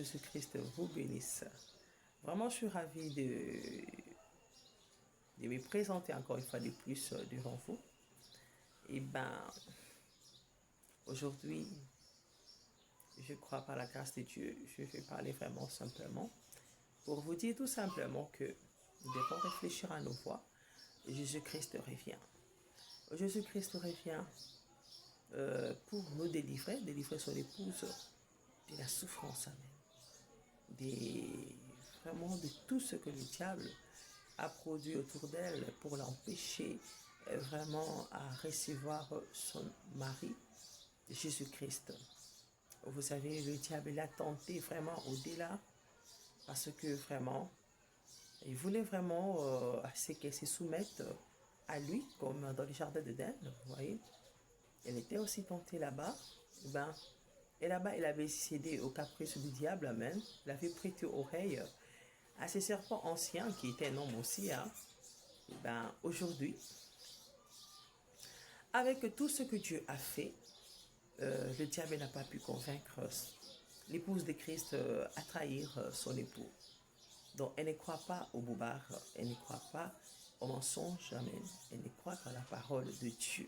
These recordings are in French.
Jésus-Christ vous bénisse. Vraiment, je suis ravie de me présenter encore une fois de plus devant vous. Et ben, aujourd'hui, je crois par la grâce de Dieu, je vais parler vraiment simplement pour vous dire tout simplement que nous devons réfléchir à nos voies. Jésus-Christ revient. Jésus-Christ revient pour nous délivrer son épouse de la souffrance, vraiment de tout ce que le diable a produit autour d'elle pour l'empêcher vraiment à recevoir son mari, Jésus-Christ. Vous savez, le diable l'a tenté vraiment au-delà parce que vraiment, il voulait vraiment qu'elle se soumette à lui, comme dans le jardin d'Éden, vous voyez. Elle était aussi tentée là-bas. Et là-bas, elle avait cédé au caprice du diable, amen. Elle avait prêté oreille à ces serpents anciens, qui étaient un homme aussi. Hein. Aujourd'hui, avec tout ce que Dieu a fait, le diable n'a pas pu convaincre l'épouse de Christ à trahir son époux. Donc, elle ne croit pas au boubard, elle ne croit pas au mensonge, amen. Elle ne croit qu'à la parole de Dieu.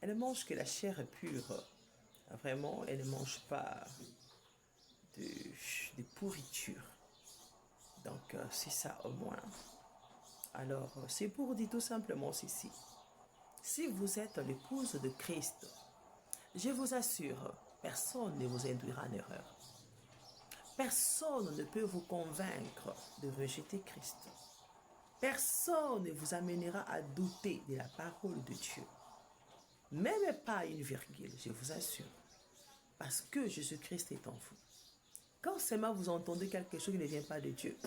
Elle ne mange que la chair pure. Vraiment, elle ne mange pas de pourriture. Donc, c'est ça au moins. Alors, c'est pour dire tout simplement ceci. Si vous êtes l'épouse de Christ, je vous assure, personne ne vous induira en erreur. Personne ne peut vous convaincre de rejeter Christ. Personne ne vous amènera à douter de la parole de Dieu. Même pas une virgule, je vous assure. Parce que Jésus-Christ est en vous. Quand seulement vous entendez quelque chose qui ne vient pas de Dieu,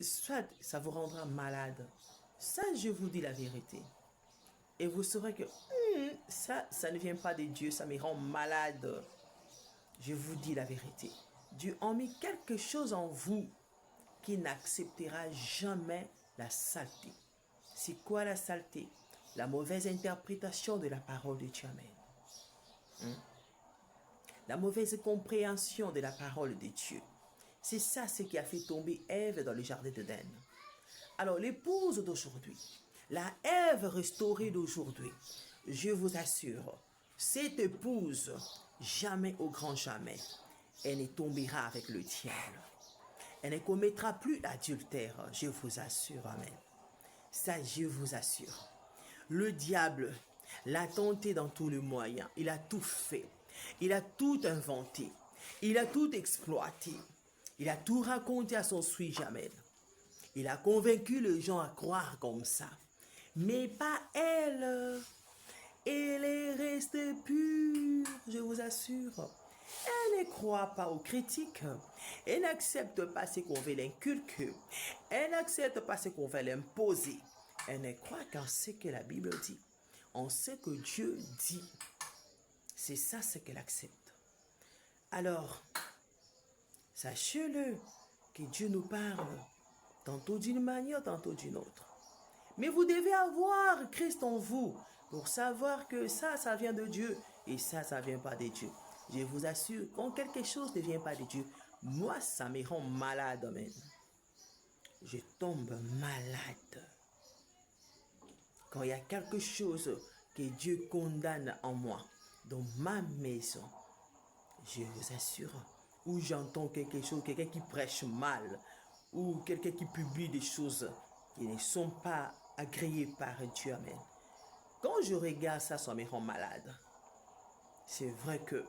soit ça vous rendra malade. Ça, je vous dis la vérité. Et vous saurez que ça ne vient pas de Dieu, ça me rend malade. Je vous dis la vérité. Dieu a mis quelque chose en vous qui n'acceptera jamais la saleté. C'est quoi la saleté? La mauvaise interprétation de la parole de Dieu. Amen. La mauvaise compréhension de la parole de Dieu. C'est ça ce qui a fait tomber Ève dans le jardin d'Éden. Alors l'épouse d'aujourd'hui, la Ève restaurée d'aujourd'hui, je vous assure, cette épouse, jamais au grand jamais, elle ne tombera avec le diable. Elle ne commettra plus l'adultère, je vous assure, amen. Ça, je vous assure. Le diable l'a tenté dans tous les moyens. Il a tout fait. Il a tout inventé. Il a tout exploité. Il a tout raconté à son sujet-jamais. Il a convaincu les gens à croire comme ça. Mais pas elle. Elle est restée pure, je vous assure. Elle ne croit pas aux critiques. Elle n'accepte pas ce qu'on veut l'inculquer. Elle n'accepte pas ce qu'on veut l'imposer. Elle ne croit qu'en ce que la Bible dit. En ce que Dieu dit. C'est ça ce qu'elle accepte. Alors, sachez-le que Dieu nous parle, tantôt d'une manière, tantôt d'une autre. Mais vous devez avoir Christ en vous pour savoir que ça vient de Dieu et ça ne vient pas de Dieu. Je vous assure, quand quelque chose ne vient pas de Dieu, moi, ça me rend malade, amen. Je tombe malade. Quand il y a quelque chose que Dieu condamne en moi, dans ma maison, je vous assure, où j'entends quelque chose, quelqu'un qui prêche mal, ou quelqu'un qui publie des choses qui ne sont pas agréées par Dieu, amen. Quand je regarde ça, ça me rend malade. C'est vrai que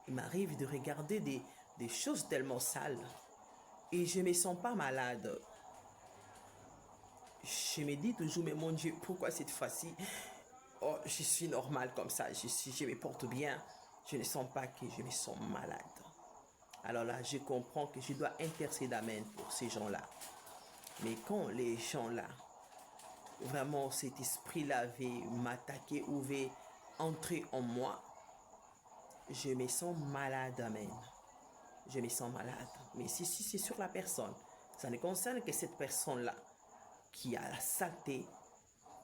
il m'arrive de regarder des choses tellement sales et je ne me sens pas malade. Je me dis toujours, mais mon Dieu, pourquoi cette fois-ci, oh, je suis normal comme ça, je me porte bien, je ne sens pas que je me sens malade. Alors là, je comprends que je dois intercéder, amen, pour ces gens-là. Mais quand les gens-là, vraiment cet esprit-là veut m'attaquer ou veut entrer en moi, je me sens malade, amen. Je me sens malade. Mais si c'est sur la personne, ça ne concerne que cette personne-là qui a la saleté,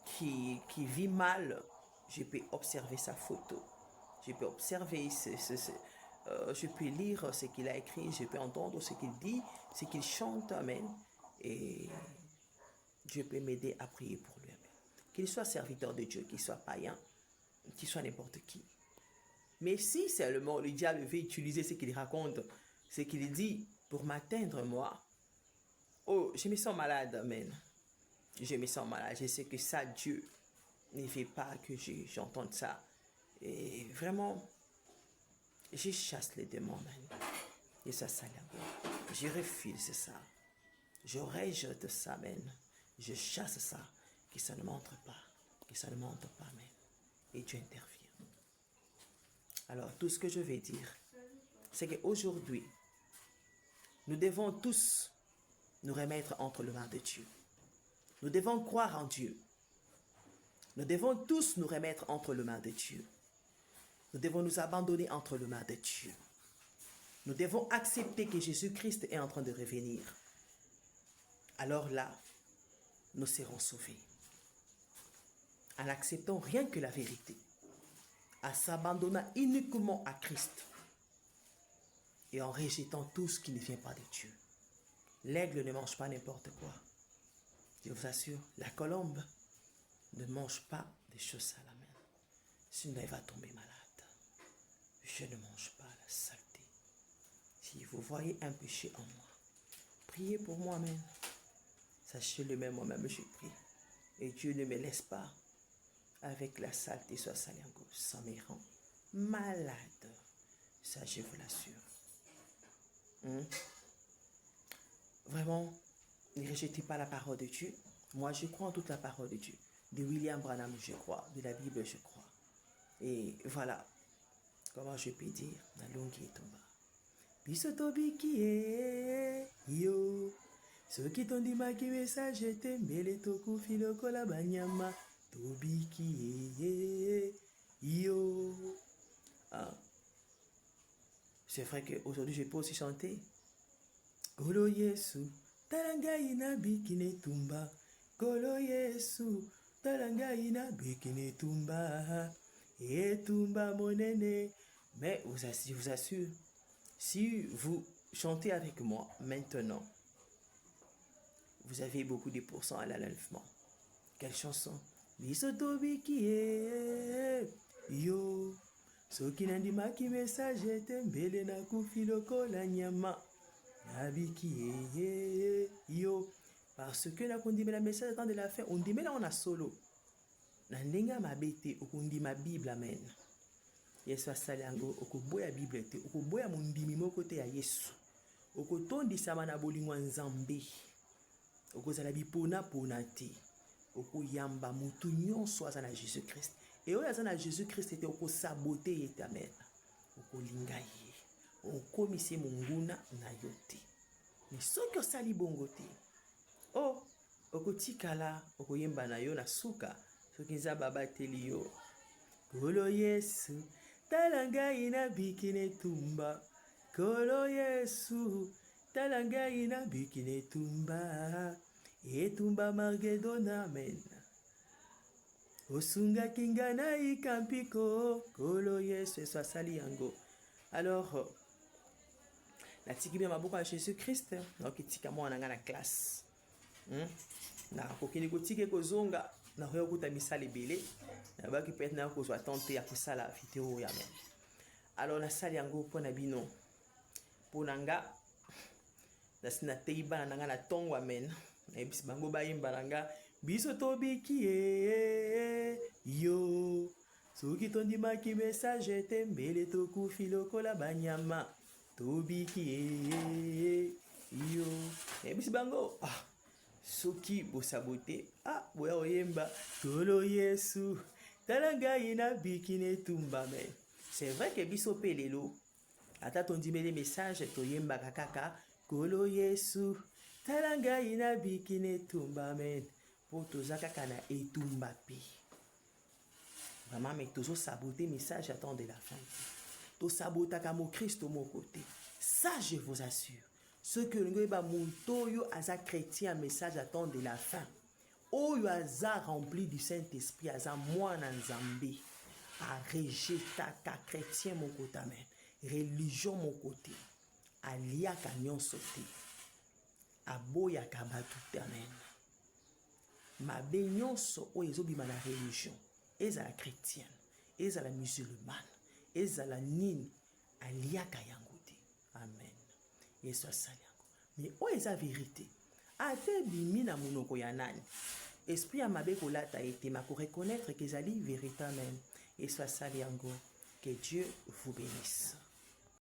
qui vit mal, je peux observer sa photo. Je peux observer je peux lire ce qu'il a écrit, je peux entendre ce qu'il dit, ce qu'il chante, amen. Et Dieu peut m'aider à prier pour lui, amen. Qu'il soit serviteur de Dieu, qu'il soit païen, qu'il soit n'importe qui. Mais si seulement le diable veut utiliser ce qu'il raconte, ce qu'il dit pour m'atteindre moi, oh, je me sens malade, amen. Je me sens malade, je sais que ça, Dieu ne veut pas que j'entende ça. Et vraiment, je chasse les démons, amen. Et ça, je refuse ça. Je rejette ça, amen. Je chasse ça, que ça ne montre pas, amen. Et Dieu intervient. Alors, tout ce que je vais dire, c'est qu'aujourd'hui, nous devons tous nous remettre entre les mains de Dieu. Nous devons croire en Dieu. Nous devons tous nous remettre entre les mains de Dieu. Nous devons nous abandonner entre les mains de Dieu. Nous devons accepter que Jésus-Christ est en train de revenir. Alors là, nous serons sauvés. En n'acceptant rien que la vérité. En s'abandonnant uniquement à Christ. Et en rejetant tout ce qui ne vient pas de Dieu. L'aigle ne mange pas n'importe quoi. Je vous assure, la colombe ne mange pas des choses à la main. Sinon, elle va tomber malade. Je ne mange pas la saleté. Si vous voyez un péché en moi, priez pour moi-même. Sachez-le même, moi-même, je prie. Et Dieu ne me laisse pas avec la saleté sur sa langue. Ça me rend malade. Ça, je vous l'assure. Vraiment, ne rejetez pas la parole de Dieu. Moi, je crois en toute la parole de Dieu. De William Branham, je crois. De la Bible, je crois. Et voilà. Comment je peux dire? La longue est tombée. Bisotobi qui est yo. Ceux qui t'ont dit ma qui message était mêlé toku filoko la banyama. Tobi qui est yo. Ah. C'est vrai qu'aujourd'hui, je peux aussi chanter. Kolo Yesu, talanga ina bikine tumba. Kolo Yesu, talanga ina bikine tumba. Et tumba monene. Mais je vous assure, si vous chantez avec moi maintenant, vous avez beaucoup de pourcents à l'enlèvement. Quelle chanson? Bisotobi qui est yo. Soki nandimaki message ete mbele na kufiloko la nyama. Nabiki yo. Parce que la kondime la message attend de la fin. On dit mais là on a solo. Nandenga mabete okundima Bible amen. Yesu asaliango okoboya Bible te okoboya mondimi moko te ya Yesu. Okotondisama na bolingwa nzambe. Okozala bipona pona te. Okoyamba mutu nyonso aza na Jésus-Christ. Et oyo aza na Jésus-Christ te okosabote ye te amen. Okolinga ye. Okomise monguna na yo te. Mais soki osali bongo te. Oh, okotikala okoyemba na yo na suka. Soki nza baba teli yo. Kolo Yesu, talanga ina bikine tumba. Kolo Yesu, talanga ina bikine tumba. Etumba Margedona amen. Osunga kingana ikampiko. Kolo Yesu eso asali yango. Alors, natiki bien maboko ya Jésus-Christ. Naokitika mwana nga na classe. Na kokini kotike kozonga. Na hoyo kuta misala ebele. Na baki peut-être na kozwa tente ya kosala vidéo ya men. Alors nasali yango pona bino. Pona nga nasina teiba na nga na tongo amen. Na ebisi bango bayimba na nga biso tobiki yo. Soki tondimaki message ete mbele tokufi lokola banyama. Tobiki yo. Na ebisi bango soki bosabote boya oyemba Kolo Yesu talanga ina bikine tumba men. C'est vrai que biso pe lelo ata tondimele message toyemba kaka Kolo Yesu talanga ina bikine tumba men. Po tozaka kana etumba pe. Vraiment mais tozo saboter message attend de la fin. To sabotaka mo Christ mon côté. Ça je vous assure. Ce que nous avons aza chrétien message attend de la fin. Oyo aza rempli du Saint-Esprit aza mwana nzambe. A rejeter ka chrétien mon côté amen. religion mon côté aliaka nyonso te aboyaka bato te. Amen. Mabe nyonso oyo ezobima na religion, ezala chrétienne, ezala musulmane, ezala nini, aliaka yango te. Amen. Yesu asali yango. Mais oyo eza vérité, ate bimi na monoko ya nani, esprit ya mabe kolata ete ma ko reconnaître que ezali vérité. Amen. Yesu asali yango. Que Dieu vous bénisse.